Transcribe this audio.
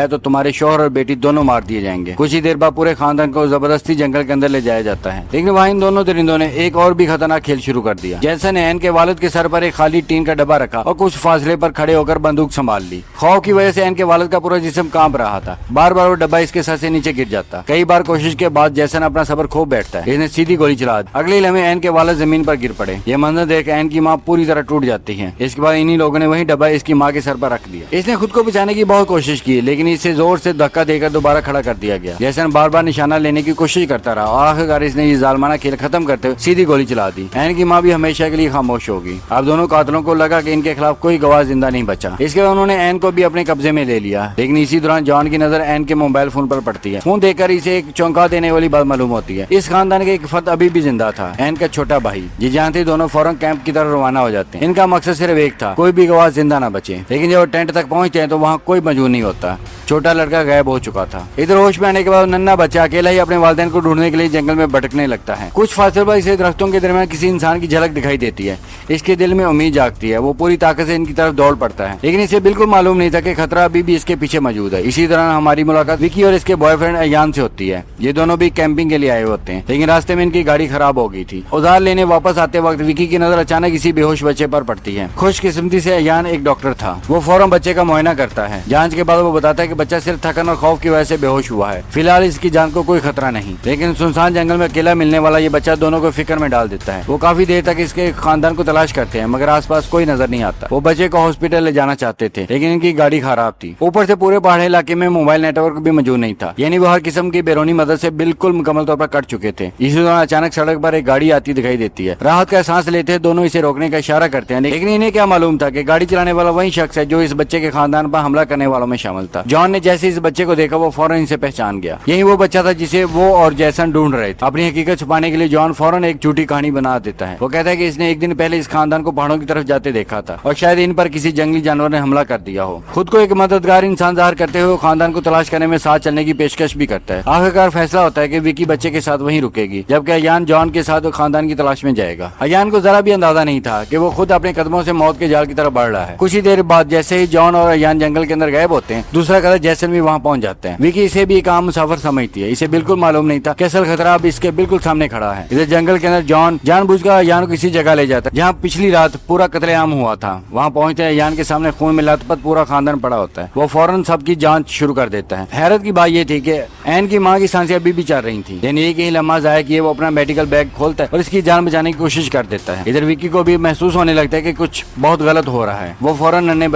है तो तुम्हारे शौहर और बेटी दोनों मार दिए जाएंगे। कुछ ही देर बाद पूरे खानदान को जबरदस्ती जंगल के अंदर ले जाया जाता है। लेकिन वहाँ इन दोनों दरिंदों ने एक और भी खतरनाक खेल शुरू कर दिया। जैसन ने एन के वालिद के सर पर एक खाली टीन का डब्बा रखा और कुछ फासले पर खड़े होकर बंदूक संभाल ली। खौफ की वजह से एन के वालिद का पूरा जिस्म कांप रहा था। बार बार वो डब्बा इसके सर से नीचे गिर जाता। कई बार कोशिश के बाद जैसन अपना सब्र खो बैठता है। इसने सीधी गोली चला दी। अगले लम्हे एन के वालिद जमीन पर गिर पड़े। ये मंजर देख एन की माँ पूरी तरह टूट जाती है। इसके बाद इन्हीं लोगों ने वही डब्बा इसकी माँ के सर पर रख दिया। इसने खुद को बचाने की बहुत कोशिश की, लेकिन इसे जोर से धक्का देकर दोबारा खड़ा कर दिया गया। जैसन बार बार निशाना लेने की कोशिश करता रहा और आखिरकार इसने ये जालमाना खेल खत्म करते हुए सीधी गोली चला दी। एन की माँ भी हमेशा के लिए खामोश होगी। अब दोनों कातिलों को लगा कि इनके खिलाफ कोई गवाह जिंदा नहीं बचा। इसके बाद उन्होंने एन को भी अपने कब्जे में ले लिया। लेकिन इसी दौरान जॉन की नजर एन के मोबाइल फोन पर पड़ती है। फोन देखकर इसे एक चौंका देने वाली बात मालूम होती है। इस खानदान के एक फर्द अभी भी जिंदा था, एन का छोटा भाई। ये जानते दोनों फौरन कैंप की तरफ रवाना हो जाते हैं। इनका मकसद सिर्फ एक था, कोई भी गवाह जिंदा न बचे। लेकिन जब वो टेंट तक पहुंचते हैं तो वहाँ कोई मौजूद नहीं होता। छोटा लड़का गायब हो चुका था। इधर होश में आने के बाद नन्हा बच्चा अकेला ही अपने वालिदैन को ढूंढने के लिए जंगल में भटकने लगता है। कुछ फासले पर इसे दरख्तों के दरमियान किसी इंसान की झलक दिखाई देती है। इसके दिल में उम्मीद जागती है। वो पूरी ताकत से इनकी तरफ दौड़ पड़ता है, लेकिन इसे बिल्कुल मालूम नहीं था कि खतरा अभी भी इसके पीछे मौजूद है। इसी दौरान हमारी मुलाकात विकी और इसके बॉयफ्रेंड अयान से होती है। ये दोनों भी कैंपिंग के लिए आए होते हैं, लेकिन रास्ते में इनकी गाड़ी खराब हो गई थी। उधार लेने वापस आते वक्त विकी की नजर अचानक इसी बेहोश बच्चे पर पड़ती है। खुशकिस्मती से अयान एक डॉक्टर था। वो फौरन बच्चे का मुआयना करता है। जांच के बाद वो बताता है कि बच्चा सिर्फ थकन और खौफ की वजह से बेहोश हुआ है। फिलहाल इसकी जान को कोई खतरा नहीं। लेकिन सुनसान जंगल में अकेला मिलने वाला ये बच्चा दोनों को फिक्र में डाल देता है। वो काफी देर तक इसके खानदान को तलाश करते हैं, मगर आसपास कोई नजर नहीं आता। वो बच्चे को हॉस्पिटल ले जाना चाहते थे, लेकिन इनकी गाड़ी खराब थी। ऊपर से पूरे पहाड़ी इलाके में मोबाइल नेटवर्क भी मौजूद नहीं था, यानी वो हर किस्म की बैरूनी मदद से बिल्कुल मुकम्मल तौर पर कट चुके थे। इसी दौरान अचानक सड़क पर एक गाड़ी आती दिखाई देती है। राहत का सांस लेते हैं दोनों इसे रोकने का इशारा करते हैं, लेकिन इन्हें क्या मालूम था कि गाड़ी चलाने वाला वही शख्स है जो इस बच्चे के खानदान पर हमला करने वालों में शामिल था। जॉन ने जैसे इस बच्चे को देखा वो फौरन इसे पहचान गया। यही वो बच्चा था जिसे वो और जैसन ढूंढ रहे थे। अपनी हकीकत छुपाने के लिए जॉन फौरन एक झूठी कहानी बना देता है। वो कहता है कि इसने एक दिन पहले इस खानदान को पहाड़ों की तरफ जाते देखा था और शायद इन पर किसी जंगली जानवर ने हमला कर दिया हो। खुद को एक मददगार इंसान जाहिर करते हुए खानदान को तलाश करने में साथ चलने की पेशकश भी करता है। आखिरकार फैसला होता है कि विकी बच्चे के साथ वहीं रुकेगी, जबकि अयान जॉन के साथ खानदान की तलाश में जाएगा। अयान को जरा भी अंदाजा नहीं था कि वो खुद अपने कदमों से मौत के जाल की तरफ बढ़ रहा है। कुछ ही देर बाद जैसे ही जॉन और अयान जंगल के अंदर गायब होते हैं, दूसरा कदर जैसन भी वहाँ पहुँच जाते हैं। विकी इसे भी एक आम मुसाफिर समझती है। इसे बिल्कुल मालूम नहीं था कि असल खतरा अब इसके बिल्कुल सामने खड़ा है। इधर जंगल के अंदर जॉन जानबूझकर अयान को किसी जगह ले जाता है जहाँ पिछली रात पूरा कत्लेआम हुआ था। वहाँ पहुँचते हैं, अयान के सामने खून में लथपथ पूरा खानदान पड़ा होता है। वो फौरन सबकी जांच शुरू कर देता है। हैरत की बात ये थी कि एन की माँ की सांसें अभी भी चल रही थी, लेकिन एक ही लम्हा जाया कि वो अपना मेडिकल बैग खोलता है और इसकी जान बचाने की कोशिश कर देता है। इधर विकी को भी महसूस होने लगता है कि कुछ बहुत गलत हो रहा है। वो फौरन नन्हे